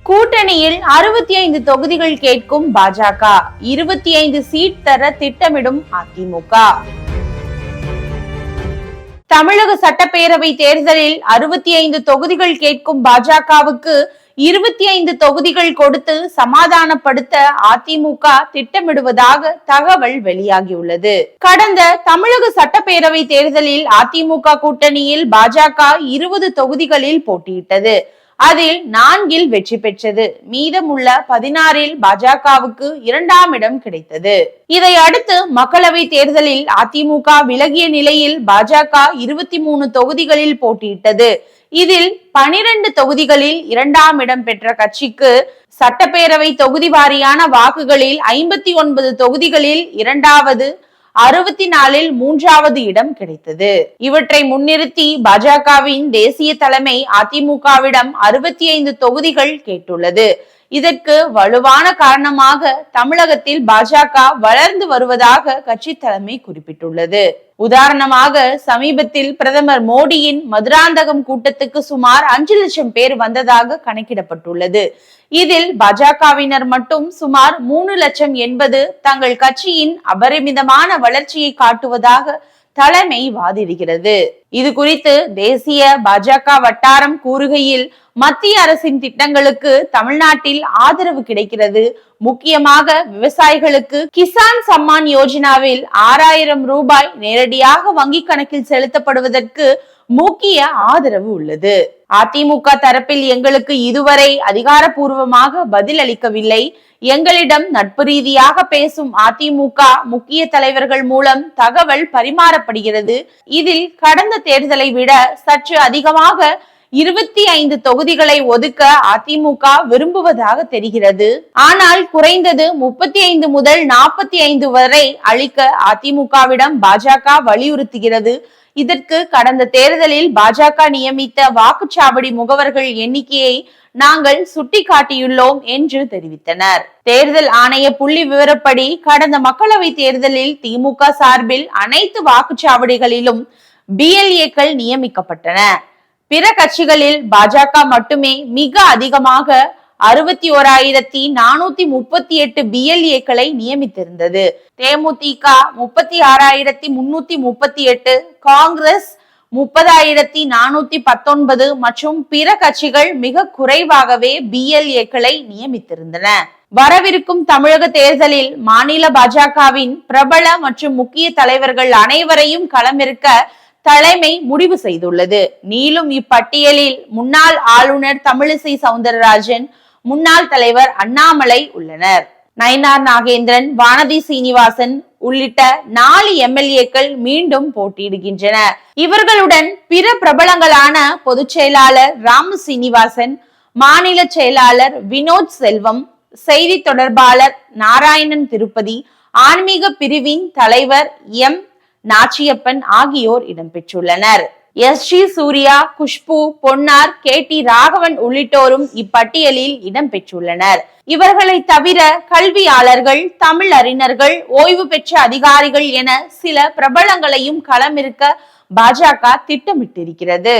கூட்டணியில் 65 தொகுதிகள் கேட்கும் பாஜக, 25 சீட் தர திட்டமிடும் அதிமுக. தமிழக சட்டப்பேரவை தேர்தலில் 65 தொகுதிகள் கேட்கும் பாஜகவுக்கு 25 தொகுதிகள் கொடுத்து சமாதானப்படுத்த அதிமுக திட்டமிடுவதாக தகவல் வெளியாகியுள்ளது. கடந்த தமிழக சட்டப்பேரவை தேர்தலில் அதிமுக கூட்டணியில் பாஜக 20 தொகுதிகளில் போட்டியிட்டது. அதில் 4இல் வெற்றி பெற்றது. மீதமுள்ள 16இல் பாஜகவுக்கு 2ஆம் இடம் கிடைத்தது. இதை அடுத்து மக்களவை தேர்தலில் அதிமுக விலகிய நிலையில் பாஜக 23 தொகுதிகளில் போட்டியிட்டது. இதில் 12 தொகுதிகளில் 2ஆம் இடம் பெற்ற கட்சிக்கு சட்டப்பேரவை தொகுதி வாரியான வாக்குகளில் 59 தொகுதிகளில் 2வது, 64இல் 3வது இடம் கிடைத்தது. இவற்றை முன்னிறுத்தி பாஜகவின் தேசிய தலைமை அதிமுகவிடம் 65 தொகுதிகள் கேட்டுள்ளது. இதற்கு வலுவான காரணமாக தமிழகத்தில் பாஜக வளர்ந்து வருவதாக கட்சி தலைமை குறிப்பிட்டுள்ளது. உதாரணமாக சமீபத்தில் பிரதமர் மோடியின் மதுராந்தகம் கூட்டத்துக்கு சுமார் 5 லட்சம் பேர் வந்ததாக கணக்கிடப்பட்டுள்ளது. இதில் பாஜகவினர் மட்டும் சுமார் 3 லட்சம் என்பது தங்கள் கட்சியின் அபரிமிதமான வளர்ச்சியை காட்டுவதாக தலைமை வாதிடுகிறது. இது குறித்து தேசிய பாஜக வட்டாரம் கூறுகையில், மத்திய அரசின் திட்டங்களுக்கு தமிழ்நாட்டில் ஆதரவு கிடைக்கிறது. முக்கியமாக விவசாயிகளுக்கு கிசான் சம்மான் யோஜனாவில் 6000 ரூபாய் நேரடியாக வங்கி கணக்கில் செலுத்தப்படுவதற்கு முக்கிய ஆதரவு உள்ளது. அதிமுக தரப்பில் எங்களுக்கு இதுவரை அதிகாரப்பூர்வமாக பதில் அளிக்கவில்லை. எங்களிடம் நட்பு ரீதியாக பேசும் அதிமுக முக்கிய தலைவர்கள் மூலம் தகவல் பரிமாறப்படுகிறது. இதில் கடந்த தேர்தலை விட சற்று அதிகமாக 25 தொகுதிகளை ஒதுக்க அதிமுக விரும்புவதாக தெரிகிறது. ஆனால் குறைந்தது 35 முதல் 45 வரை அளிக்க அதிமுகவிடம் பாஜக வலியுறுத்துகிறது. இதற்கு கடந்த தேர்தலில் பாஜக நியமித்த வாக்குச்சாவடி முகவர்கள் எண்ணிக்கையை நாங்கள் சுட்டிக்காட்டியுள்ளோம் என்று தெரிவித்தனர். தேர்தல் ஆணைய புள்ளி விவரப்படி கடந்த மக்களவை தேர்தலில் திமுக சார்பில் அனைத்து வாக்குச்சாவடிகளிலும் BLA-க்கள் நியமிக்கப்பட்டன. பிற கட்சிகளில் பாஜக மட்டுமே மிக அதிகமாக 61,438 BLA-க்களை நியமித்திருந்தது. தேமுதிக 36,338, காங்கிரஸ் 30,419 மற்றும் பிற கட்சிகள் மிக குறைவாகவே BLA-க்களை நியமித்திருந்தன. வரவிருக்கும் தமிழக தேர்தலில் மாநில பாஜகவின் பிரபல மற்றும் முக்கிய தலைவர்கள் அனைவரையும் களமிறக்க தலைமை முடிவு செய்துள்ளது. நீளும் இப்பட்டியலில் முன்னாள் ஆளுநர் தமிழிசை சவுந்தரராஜன், முன்னாள் தலைவர் அண்ணாமலை உள்ளனர். நயினார் நாகேந்திரன், வானதி சீனிவாசன் உள்ளிட்ட 4 MLA-க்கள் மீண்டும் போட்டியிடுகின்றனர். இவர்களுடன் பிற பிரபலங்களான பொதுச் செயலாளர் ராமு சீனிவாசன், மாநில செயலாளர் வினோத் செல்வம், செய்தி தொடர்பாளர் நாராயணன் திருப்பதி, ஆன்மீக பிரிவின் தலைவர் M நாச்சியப்பன் ஆகியோர் இடம்பெற்றுள்ளனர். SG சூர்யா, குஷ்பு, பொன்னார், KT ராகவன் உள்ளிட்டோரும் இப்பட்டியலில் இடம்பெற்றுள்ளனர். இவர்களை தவிர கல்வியாளர்கள், தமிழ் அறிஞர்கள், ஓய்வு பெற்ற அதிகாரிகள் என சில பிரபலங்களையும் களமிறக்க பாஜக திட்டமிட்டிருக்கிறது.